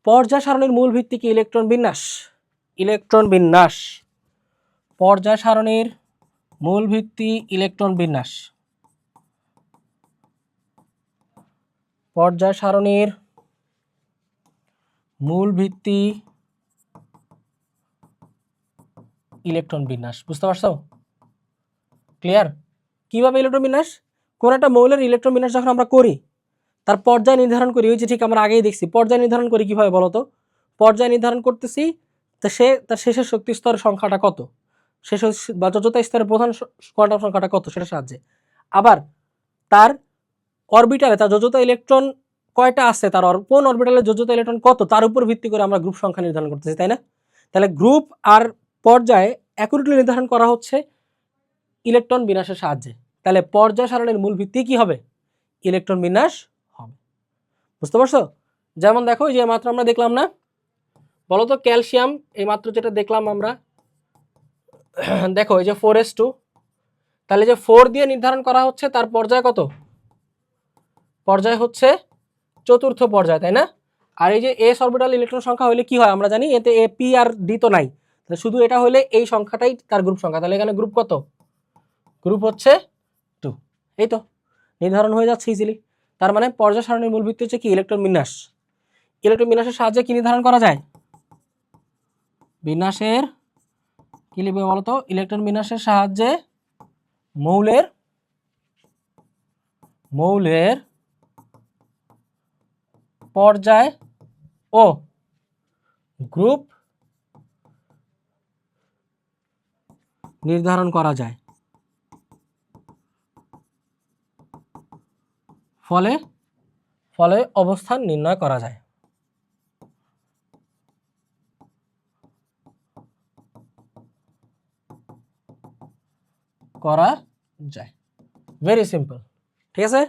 পর্যায় সারণীর মূল ভিত্তি কি? ইলেকট্রন বিন্যাস। ইলেকট্রন বিন্যাস, পর্যায় সারণীর মূল ভিত্তি ইলেকট্রন বিন্যাস। পর্যায় সারণীর মূল ভিত্তি ইলেকট্রন বিন্যাস। বুঝতে পারছো? ক্লিয়ার? কিভাবে ইলেকট্রন বিন্যাস? কোন একটা মৌলের ইলেকট্রন বিন্যাস যখন আমরা করি, তার পর্যায় নির্ধারণ করি। ওই যে ঠিক আমরা আগেই দেখছি, পর্যায় নির্ধারণ করি কিভাবে বলো তো? পর্যায় নির্ধারণ করতেছি তার শেষের শক্তি স্তরের সংখ্যাটা কত, শেষ বা যোজ্যতা স্তরের প্রধান কোয়ান্টাম সংখ্যাটা কত, সেটার সাহায্যে। আবার তার অরবিটালে তার যোজ্যতা ইলেকট্রন কয়টা আছে, তার কোন অরবিটালে যোজ্যতা ইলেকট্রন কত, তার উপর ভিত্তি করে আমরা গ্রুপ সংখ্যা নির্ধারণ করতেছি, তাই না? তাহলে গ্রুপ আর পর্যায়ে অ্যাকুরেটলি নির্ধারণ করা হচ্ছে ইলেকট্রন বিন্যাসের সাহায্যে। তাহলে পর্যায় সারণীর মূল ভিত্তি কি হবে? ইলেকট্রন বিন্যাস হবে। বুঝতে পারছো? যেমন দেখো, যে মাত্র আমরা দেখলাম না, বলো তো ক্যালসিয়াম, এই মাত্র যেটা দেখলাম আমরা, দেখো এই যে 4s2, তাহলে যে 4 দিয়ে নির্ধারণ করা হচ্ছে তার পর্যায় কত? পর্যায় হচ্ছে চতুর্থ পর্যায়, তাই না? আর এই যে এস অরবিটাল ইলেকট্রন সংখ্যা হলে কি হয় আমরা জানি, এতে এ পি আর ডি তো নাই, তাহলে শুধু এটা হলে এই সংখ্যাটাই তার গ্রুপ সংখ্যা। তাহলে এখানে গ্রুপ কত? গ্রুপ হচ্ছে 2। এই তো নির্ধারণ হয়ে যাচ্ছে ইজিলি। তার মানে পর্যায় সারণীর মূল ভিত্তি হচ্ছে কি? ইলেকট্রন বিন্যাস। ইলেকট্রন বিন্যাসের সাহায্যে কি নির্ধারণ করা যায়? বিন্যাসের কি লিখবে বলো তো? ইলেকট্রন বিন্যাসের সাহায্যে মৌলের পর্যায় ও গ্রুপ নির্ধারণ করা যায়। ফলে অবস্থান নির্ণয় করা যায়। Very simple. ঠিক আছে,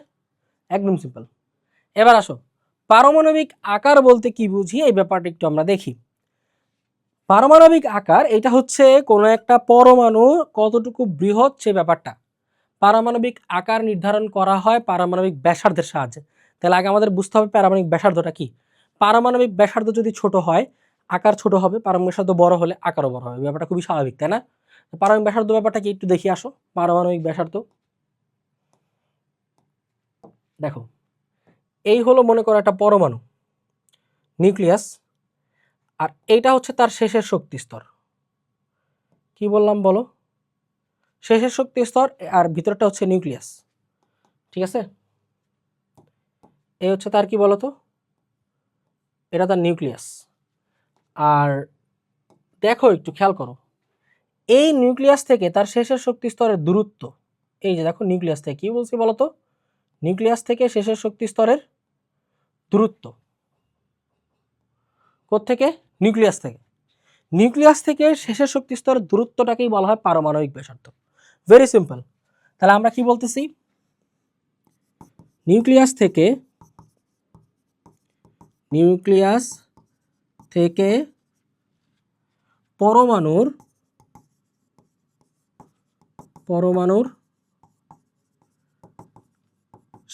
একদম সিম্পল। এবার আসো, পারমাণবিক আকার বলতে কি বুঝি, এই ব্যাপারটা একটু আমরা দেখি। পারমাণবিক আকার এটা হচ্ছে কোনো একটা পরমাণু কতটুকু বৃহৎ সেই ব্যাপারটা। পারমাণবিক আকার নির্ধারণ করা হয় পারমাণবিক ব্যাসার্ধের সাহায্যে। তাহলে আগে আমাদের বুঝতে হবে পারমাণবিক ব্যাসার্ধটা কি। পারমাণবিক ব্যাসার্ধ যদি ছোট হয়, আকার ছোট হবে, পারমাণবিক ব্যাসার্ধ বড় হলে আকারও বড় হবে। ব্যাপারটা খুবই স্বাভাবিক, তাই না? পারমাণবিক ব্যাসার্ধ ব্যাপারটা কি একটু দেখি আসো। পারমাণবিক ব্যাসার্ধ দেখো, এই হলো মনে করো একটা পরমাণু, নিউক্লিয়াস, আর এইটা হচ্ছে তার শেষের শক্তি স্তর। কি বললাম বলো? শেষের শক্তি স্তর, আর ভিতরটা হচ্ছে নিউক্লিয়াস। ঠিক আছে, এই হচ্ছে তার কি বলতো, এটা তার নিউক্লিয়াস। আর দেখো একটু খেয়াল করো, এই নিউক্লিয়াস থেকে তার শেষের শক্তি স্তরের দূরত্ব, এই যে দেখো নিউক্লিয়াস থেকে কি বলছি বলতো, নিউক্লিয়াস থেকে শেষের শক্তি স্তরের দূরত্ব। কোত্থেকে? নিউক্লিয়াস থেকে। নিউক্লিয়াস থেকে শেষের শক্তি স্তরের দূরত্বটাকেই বলা হয় পারমাণবিক ব্যাসার্ধ। Very simple. তাহলে আমরা কি বলতেছি, নিউক্লিয়াস থেকে পরমাণুর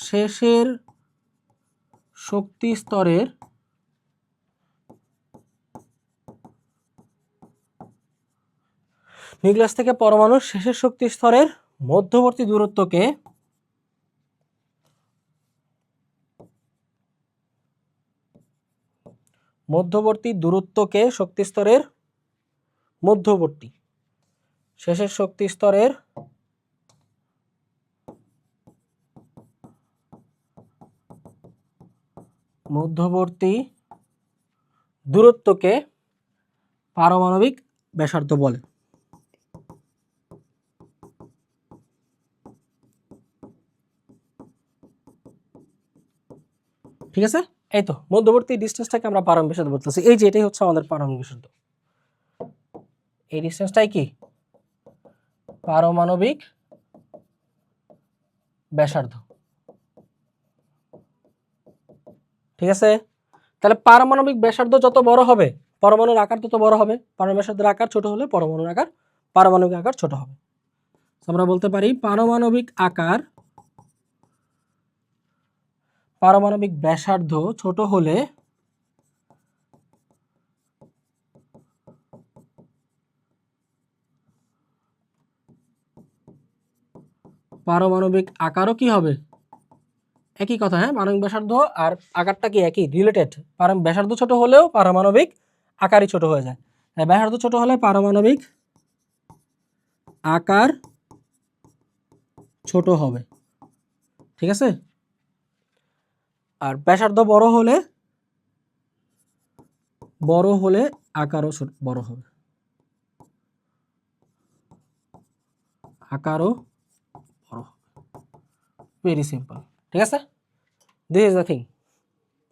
শেষের শক্তি স্তরের নিউক্লিয়াস থেকে পরমাণুর শেষের শক্তি স্তরের মধ্যবর্তী দূরত্বকে শক্তি স্তরের মধ্যবর্তী শেষের শক্তি স্তরের মধ্যবর্তী দূরত্বকে পারমাণবিক ব্যাসার্ধ বলে। ঠিক আছে, এই তো মধ্যবর্তী ডিসটেন্সটাকে আমরা পারমাণবিক ব্যাসার্ধ বলতেছি। এই যে এটাই হচ্ছে আমাদের পারমাণবিক ব্যাসার্ধ। এই ডিসটেন্সটাই কি? পারমাণবিক ব্যাসার্ধ। ঠিক আছে, তাহলে পারমাণবিক ব্যাসার্ধ যত বড় হবে পরমাণুর আকার তত বড় হবে। পারমাণবিক ব্যাসার্ধের আকার ছোট হলে পারমাণবিক আকার ছোট হবে। আমরা বলতে পারি পারমাণবিক ব্যাসার্ধ ছোট হলে পারমাণবিক আকারও কি হবে, একই কথা। হ্যাঁ, পারমাণবিক ব্যাসার্ধ আর আকারটা কি একই, রিলেটেড। ব্যাসার্ধ ছোট হলেও পারমাণবিক আকারই ছোট হয়ে যায়। ব্যাসার্ধ ছোট হলে পারমাণবিক আকার ছোট হবে, ঠিক আছে। আর ব্যাসার্ধ বড় হলে আকারও বড় হবে, আকারও বড় হবে। ভেরি সিম্পল, ঠিক আছে। This is the thing.